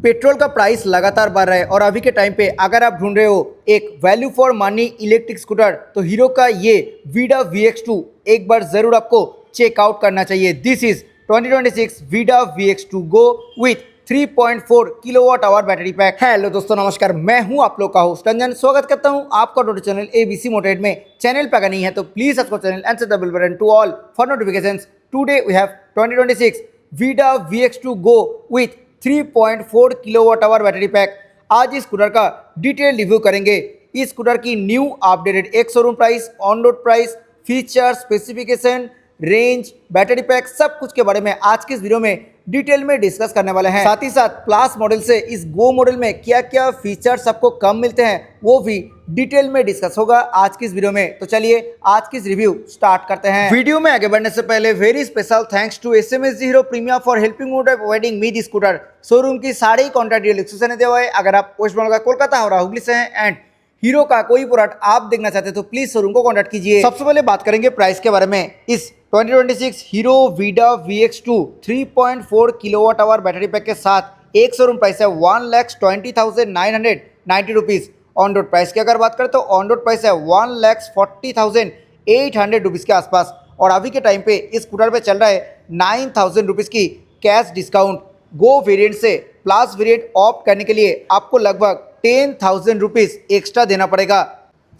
Petrol का price लगातार बढ़ रहा है और अभी के टाइम पे अगर आप ढूंढ रहे हो एक value for money electric scooter तो हीरो का ये वीडा VX2 एक बार जरूर आपको चेकआउट करना चाहिए। This is 2026 Vida VX2 go with 3.4 kilowatt hour battery pack. Hello दोस्तों, नमस्कार। मैं हूं आप लोग का होस्ट रंजन। स्वागत करता हूं आपका टोटो चैनल ABC मोटेड में। चैनल पे अगर नहीं है तो please subscribe channel and set the bell button to all for notifications. Today we have 2026 Vida VX2 go with 3.4 kilowatt hour battery pack. आज इस स्कूटर का डिटेल रिव्यू करेंगे। इस स्कूटर की न्यू अपडेटेड एक showroom price, on road price, feature, specification, range, battery pack, सब कुछ के बारे में आज की इस वीडियो में डिटेल में डिस्कस करने वाले हैं। साथ ही साथ प्लस मॉडल से इस गो मॉडल में क्या क्या फीचर्स आपको कम मिलते हैं वो भी डिटेल में डिस्कस होगा आज की इस वीडियो में। तो चलिए आज की इस रिव्यू स्टार्ट करते हैं। वीडियो में आगे बढ़ने से पहले very special thanks to SMSG Hero premium for helping me providing me this scooter. Showroom की सारी कॉन्टैक्ट डिटेल डिस्क्रिप्शन में दिया हुआ है। अगर आप वेस्ट बंगाल का कोलकाता और हुगली से हैं एंड हीरो का कोई प्रोडक्ट आप देखना चाहते हैं तो प्लीज शोरूम को कांटेक्ट कीजिए। सबसे पहले बात करेंगे प्राइस के बारे में। इस 2026 hero Vida VX2 3.4 kilowatt hour battery pack के साथ एक शोरूम प्राइस है 1,20,990 रुपीज़। ऑन रोड प्राइस की अगर बात करें तो ऑन रोड प्राइस है 1,40,800 रुपीज़ के आसपास। और अभी के टाइम पे इस स्कूटर पे चल रहा है 9,000 रुपीज़ की कैश डिस्काउंट। गो वेरिएंट से प्लस वेरिएंट ऑप्ट करने के लिए आपको लगभग 10,000 रुपीज़ एक्स्ट्रा देना पड़ेगा।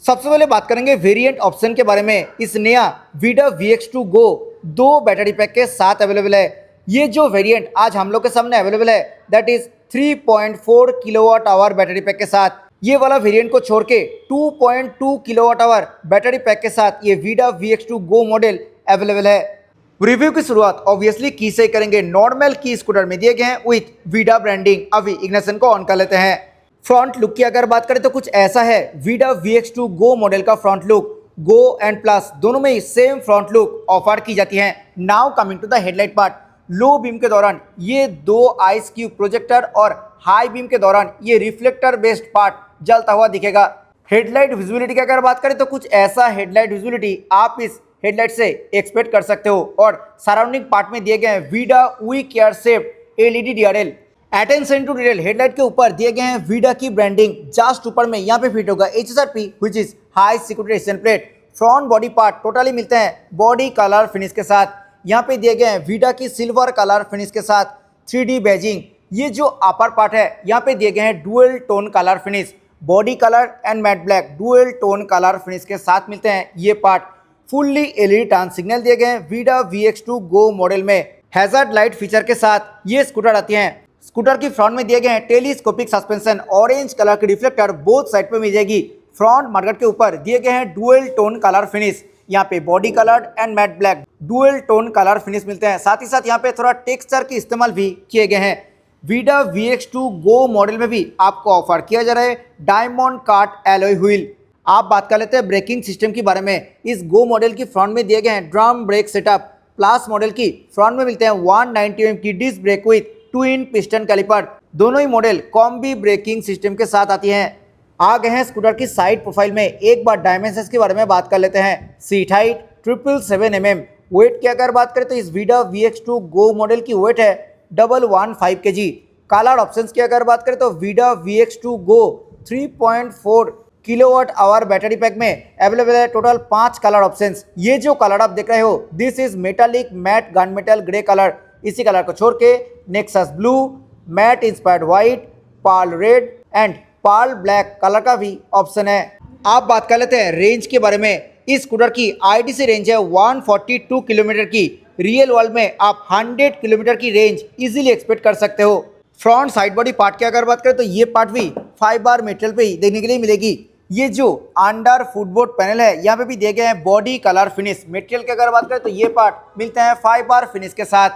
सबसे पहले बात करेंगे वेरिएंट ऑप्शन के बारे में। इस नया वीडा VX2 गो 2 बैटरी पैक के साथ अवेलेबल है। ये जो वेरिएंट आज हम लोग के सामने अवेलेबल है that is 3.4 kilowatt hour battery pack के साथ। ये वाला वेरिएंट को छोड़ के 2.2 किलोवाट आवर बैटरी पैक के साथ ये Vida VX2 go model available है। रिव्यू की शुरुआत ऑब्वियसली की से करेंगे। नॉर्मल की स्कूटर में दिए गए हैं विथ वीडा ब्रांडिंग। अभी इग्निशन को ऑन कर लेते हैं। फ्रंट लुक की अगर बात करें तो कुछ ऐसा है वीडा VX2 गो मॉडल का front look. Go and plus दोनों में ही सेम फ्रंट लुक ऑफर की जाती है। Now coming to the headlight part. Low beam के दौरान ये दो आइस क्यूब प्रोजेक्टर और हाई बीम के दौरान ये रिफ्लेक्टर बेस्ड पार्ट जलता हुआ दिखेगा। हेडलाइट विजिबिलिटी की अगर बात करें तो कुछ ऐसा हेडलाइट विजिबिलिटी आप इस हेडलाइट से एक्सपेक्ट कर सकते हो। और सराउंडिंग पार्ट में दिए गए हैं Vida V care shape LED DRL। Attention to detail headlight के ऊपर दिए गए हैं वीडा की ब्रांडिंग। जस्ट ऊपर में यहाँ पे फिट होगा HSRP which is high security resistant plate. Front body part totally मिलते हैं बॉडी कलर फिनिश के साथ। यहाँ पे दिए गए हैं वीडा की सिल्वर कलर फिनिश के साथ 3D बैजिंग। ये जो अपर पार्ट है यहाँ पे दिए गए हैं dual tone colour finish. Body colour and matte black dual tone colour finish के साथ मिलते हैं ये part. Fully LED turn signal दिए गए हैं वीडा VX2 गो मॉडल में। हैजार्ड लाइट फीचर के साथ ये स्कूटर आती हैं। स्कूटर की फ्रंट में दिए गए हैं टेलीस्कोपिक सस्पेंशन। ऑरेंज कलर की रिफ्लेक्टर बोथ साइड पे मिल जाएगी। फ्रंट मडगार्ड के ऊपर दिए गए हैं डुअल टोन कलर फिनिश। यहाँ पे body colour and matte black dual tone colour finish मिलते हैं। साथ ही साथ यहाँ पे थोड़ा टेक्सचर की इस्तेमाल भी किए गए हैं। वीडा VX2 गो मॉडल में भी आपको ऑफर किया जा रहा है डायमंड कट एलॉय व्हील। आप बात कर लेते हैं ब्रेकिंग सिस्टम के बारे में। इस गो मॉडल की फ्रंट में दिए गए हैं drum brake setup. Plus model की फ्रंट में मिलते हैं 190 mm की disc brake with twin piston caliper. दोनों ही मॉडल कॉम्बी ब्रेकिंग सिस्टम के साथ आती हैं। आ गए हैं स्कूटर की साइड प्रोफाइल में। एक बार डायमेंशंस के बारे में बात कर लेते हैं। Seat height 777 mm। वेट की अगर बात करें तो इस वीडा VX2 गो मॉडल की वेट है 115 kg। कलर ऑप्शंस की अगर बात करें तो Vida VX2 go 3.4 kilowatt hour battery pack में अवेलेबल है टोटल 5 कलर ऑप्शंस। ये जो कलर आप देख रहे हो this is metallic matte gun metal grey colour. इसी कलर को छोड़ के Nexus blue, matte inspired white, pearl red and pearl black colour का भी ऑप्शन है। आप बात कर लेते हैं रेंज के बारे में। इस स्कूटर की IDC रेंज है 142 किलोमीटर की। रियल वर्ल्ड में आप 100 किलोमीटर की रेंज इजीली एक्सपेक्ट कर सकते हो। फ्रंट साइड बॉडी पार्ट की अगर बात करें तो ये पार्ट भी फाइबर मेटेरियल पे ही देखने के लिए मिलेगी। ये जो अंडर फुटबोर्ड पैनल है यहाँ पे भी दिए गए हैं बॉडी कलर फिनिश। मटेरियल की अगर बात करें तो ये पार्ट मिलते हैं फाइबर फिनिश के साथ।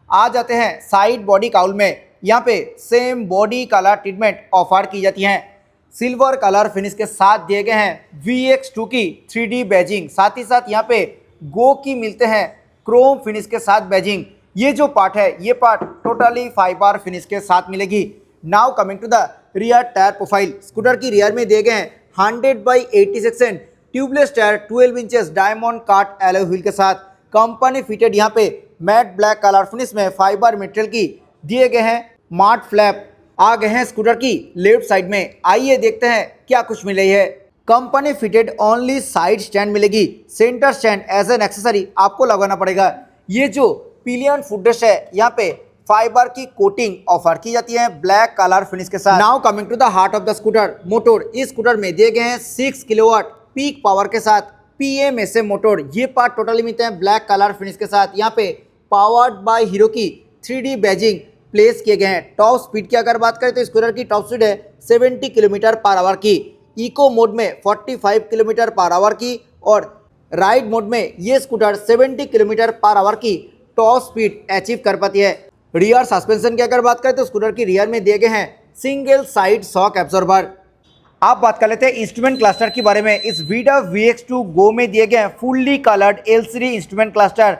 आ जाते हैं साइड बॉडी काउल में। यहाँ पे same body colour treatment offer की जाती हैं। सिल्वर कलर फिनिश के साथ दिए गए हैं VX2 की 3D बैजिंग। साथ ही साथ यहाँ पे गो की मिलते हैं क्रोम फिनिश के साथ बैजिंग। ये जो पार्ट है ये पार्ट टोटली फाइबर फिनिश के साथ मिलेगी। Now coming to the rear tyre profile. Scooter की रियर में दिए गए हैं 100/80 section tubeless tyre 12 inches diamond cut alloy wheel के साथ। कंपनी फिटेड यहाँ पे मैट ब्लैक कलर फिनिश में फाइबर मटेरियल की दिए गए हैं मार्ट फ्लैप। आ गए हैं स्कूटर की लेफ्ट साइड में। आइए देखते हैं क्या कुछ मिल रही है। Company fitted only side stand मिलेगी, centre stand as an accessory आपको लगाना पड़ेगा। ये जो पिलियन फुटरेस्ट है यहाँ पे फाइबर की कोटिंग ऑफर की जाती है ब्लैक कलर फिनिश के साथ। Now coming to the heart of the scooter motor. इस स्कूटर में दिए गए हैं 6 किलोवाट पीक पावर के साथ PMSM मोटर। ये पार्ट टोटली मिलते हैं ब्लैक कलर फिनिश के साथ। यहाँ पे पावर्ड बाय हीरो की 3D बैजिंग प्लेस किए गए हैं। टॉप स्पीड की अगर बात करें तो स्कूटर की टॉप स्पीड है 70 किलोमीटर पर आवर की, इको मोड में 45 किलोमीटर पर आवर की और राइड मोड में ये स्कूटर 70 किलोमीटर पर आवर की टॉप स्पीड अचीव कर पाती है। रियर सस्पेंशन की अगर बात करें तो स्कूटर की रियर में दिए गए हैं सिंगल साइड शॉक एब्जॉर्बर। आप बात कर लेते हैं इंस्ट्रूमेंट क्लस्टर के बारे में। इस VIDA VX2 गो में दिए गए हैं fully coloured LCD instrument cluster.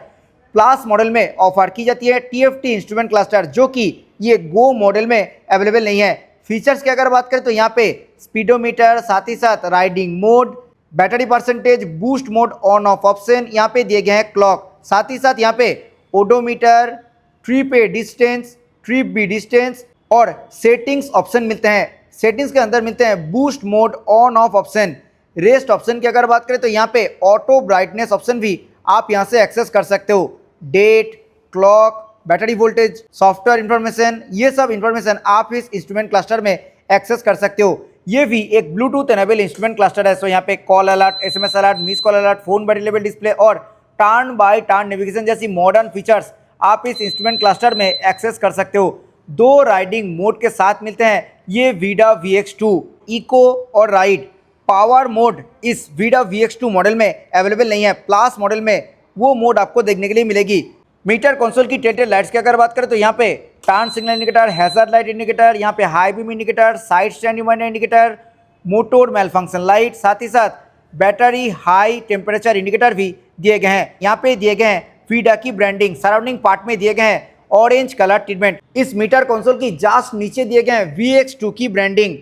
Plus model में ऑफर की जाती है TFT इंस्ट्रूमेंट क्लस्टर, जो कि ये गो मॉडल में अवेलेबल नहीं है। फीचर्स की अगर बात करें तो यहाँ पे स्पीडोमीटर, साथ ही साथ riding mode, battery percentage, boost mode, on off option, यहाँ पे दिए गए हैं क्लॉक। साथ ही साथ यहाँ पे odometer, trip A distance, trip B distance और सेटिंग्स ऑप्शन मिलते हैं। सेटिंग्स के अंदर मिलते हैं boost mode, on off option. Rest option की अगर बात करें तो यहाँ पे ऑटो ब्राइटनेस ऑप्शन भी आप यहाँ से एक्सेस कर सकते हो। Date, clock, battery voltage, software information, ये सब इंफॉर्मेशन आप इस इंस्ट्रूमेंट क्लस्टर में एक्सेस कर सकते हो। ये भी एक ब्लूटूथ एनेबल इंस्ट्रूमेंट क्लस्टर है। सो यहाँ पे call alert, SMS alert, miss call alert, phone battery level display और टर्न बाय टर्न नेविगेशन जैसी मॉडर्न फीचर्स आप इस इंस्ट्रूमेंट क्लस्टर में एक्सेस कर सकते हो। 2 राइडिंग मोड के साथ मिलते हैं ये VIDA VX2, इको और राइड। पावर मोड इस VIDA VX2 मॉडल में अवेलेबल नहीं है। प्लस मॉडल में वो मोड आपको देखने के लिए मिलेगी। मीटर कंसोल की टेल लाइट्स की अगर बात करें तो यहाँ पे turn signal indicator, hazard light indicator, यहाँ पे high beam indicator, side stand reminder indicator, motor malfunction light, साथ ही साथ बैटरी हाई टेम्परेचर इंडिकेटर भी दिए गए हैं। यहाँ पे दिए गए हैं VIDA की ब्रांडिंग। सराउंडिंग पार्ट में दिए गए हैं ऑरेंज कलर ट्रीटमेंट। इस मीटर कंसोल की जस्ट नीचे दिए गए हैं VX2 की ब्रांडिंग।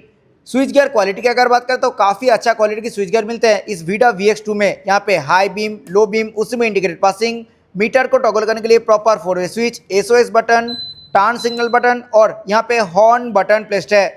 स्विच गियर क्वालिटी की अगर बात करें तो काफ़ी अच्छा क्वालिटी की स्विच गियर मिलते हैं इस VIDA VX2 में। यहाँ पे हाई बीम, लो बीम, उसमें इंडिकेटेड पासिंग, मीटर को टॉगल करने के लिए प्रॉपर 4-वे switch, SOS button, turn signal button और यहाँ पे हॉर्न बटन प्लेस्ड है।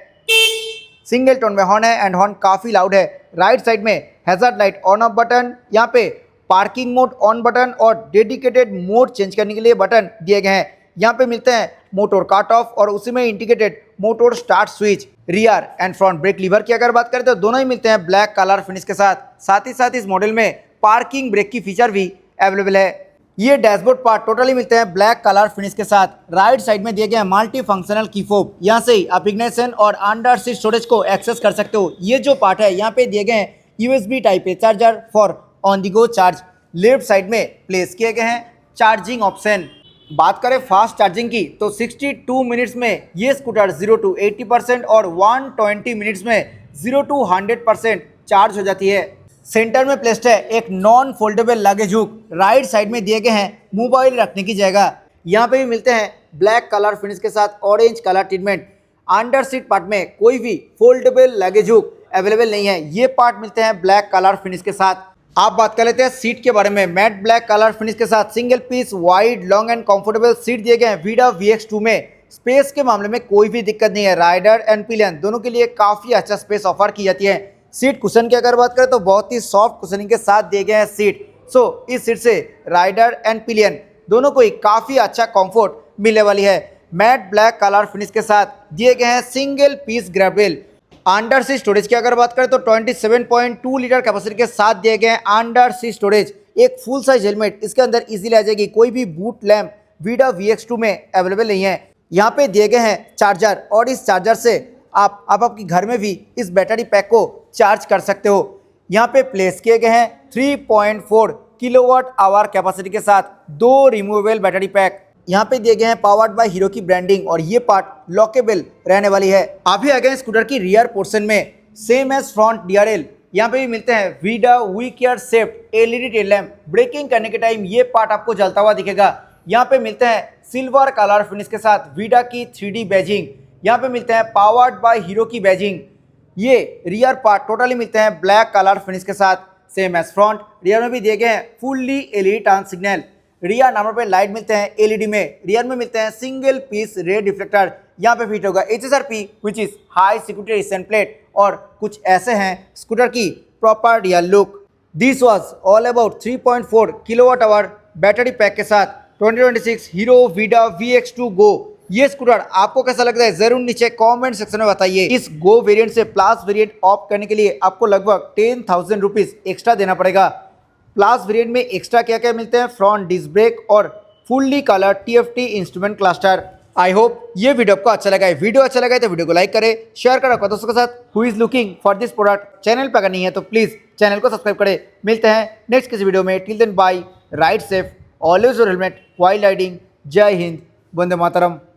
सिंगल टोन में हॉर्न है एंड हॉर्न काफ़ी लाउड है। राइट साइड में hazard light on off button, यहाँ पे पार्किंग मोड ऑन बटन और डेडिकेटेड मोड चेंज करने के लिए बटन दिए गए हैं। यहाँ पे मिलते हैं मोटर कट ऑफ और उसी में indicated motor start switch. Rear and front brake lever की अगर बात करें तो दोनों ही मिलते हैं ब्लैक कलर फिनिश के साथ। साथ ही साथ इस मॉडल में पार्किंग ब्रेक की फीचर भी अवेलेबल है। ये डैशबोर्ड पार्ट टोटली मिलते हैं ब्लैक कलर फिनिश के साथ। राइट साइड में दिए गए मल्टी फंक्शनल की फोब। यहाँ से ही आप इग्निशन और अंडर सीट स्टोरेज को एक्सेस कर सकते हो। ये जो पार्ट है यहाँ पे दिए गए हैं USB type A charger for on the go charge. Left side में प्लेस किए गए हैं चार्जिंग ऑप्शन। बात करें फास्ट चार्जिंग की तो 62 मिनट्स में ये स्कूटर 0 to 80% और 120 मिनट्स में 0 to 100% चार्ज हो जाती है। सेंटर में प्लेस्ड है एक non foldable luggage hook. Right side में दिए गए हैं मोबाइल रखने की जगह। यहाँ पे भी मिलते हैं ब्लैक कलर फिनिश के साथ orange colour treatment. Under seat part में कोई भी फोल्डेबल लगेज हुक अवेलेबल नहीं है। ये पार्ट मिलते हैं ब्लैक कलर फिनिश के साथ। आप बात कर लेते हैं सीट के बारे में। मैट ब्लैक कलर फिनिश के साथ single piece wide long and comfortable seat दिए गए हैं VIDA VX2 में। स्पेस के मामले में कोई भी दिक्कत नहीं है। राइडर एंड पिलियन दोनों के लिए काफ़ी अच्छा स्पेस ऑफर की जाती है। सीट कुशन की अगर बात करें तो बहुत ही सॉफ्ट कुशनिंग के साथ दिए गए हैं सीट। सो इस सीट से राइडर एंड पिलियन दोनों को ही काफ़ी अच्छा कंफर्ट मिलने वाली है। मैट ब्लैक कलर फिनिश के साथ दिए गए हैं single piece grab rail. Under seat storage की अगर बात करें तो 27.2 लीटर कैपेसिटी के साथ दिए गए हैं अंडर सीट स्टोरेज। एक फुल साइज हेलमेट इसके अंदर इजीली आ जाएगी। कोई भी बूट लैम्प VIDA VX2 में अवेलेबल नहीं है। यहाँ पे दिए गए हैं चार्जर और इस चार्जर से आप आपके घर में भी इस बैटरी पैक को चार्ज कर सकते हो। यहाँ पे प्लेस किए गए हैं 3.4 किलोवाट आवर कैपेसिटी के साथ 2 रिमूवेबल बैटरी पैक। यहाँ पे दिए गए हैं पावर्ड बाय हीरो की ब्रांडिंग और ये पार्ट लॉकेबल रहने वाली है। अभी आ गए स्कूटर की रियर पोर्शन में। सेम एज फ्रंट DRL यहाँ पे भी मिलते हैं VIDA we care safe LED tail lamp. Braking करने के टाइम ये पार्ट आपको जलता हुआ दिखेगा। यहाँ पे मिलते हैं सिल्वर कलर फिनिश के साथ VIDA की 3D बैजिंग। यहाँ पे मिलते हैं पावर्ड बाय हीरो की बैजिंग। ये रियर पार्ट टोटली मिलते हैं ब्लैक कलर फिनिश के साथ। सेम एज फ्रंट रियर में भी दिए गए हैं fully LED turn signal. Rear number पे लाइट मिलते हैं LED में। रियर में मिलते हैं सिंगल पीस रेड रिफ्लेक्टर। यहाँ पे फिट होगा HSRP which is high security resistant plate और कुछ ऐसे हैं स्कूटर की proper real look. This was all about 3.4 kilowatt hour battery pack के साथ 2026 हीरो वीडा VX2 गो। ये स्कूटर आपको कैसा लगता है जरूर नीचे कमेंट सेक्शन में बताइए। इस गो वेरिएंट से प्लस वेरिएंट ऑप्ट करने के लिए आपको लगभग 10,000 रुपीज एक्स्ट्रा देना पड़ेगा। प्लस वेरिएंट में एक्स्ट्रा क्या क्या मिलते हैं, फ्रंट डिस्क ब्रेक और fully colour TFT instrument cluster. I hope ये वीडियो आपको अच्छा लगा है। वीडियो अच्छा लगा है तो वीडियो को लाइक करें, शेयर करें अपने दोस्तों के साथ who is looking for this product. Channel पर अगर नहीं है तो प्लीज चैनल को सब्सक्राइब करें। मिलते हैं नेक्स्ट किसी वीडियो में। Till then bye, ride safe, always your helmet, wild riding. जय हिंद, वंदे मातरम।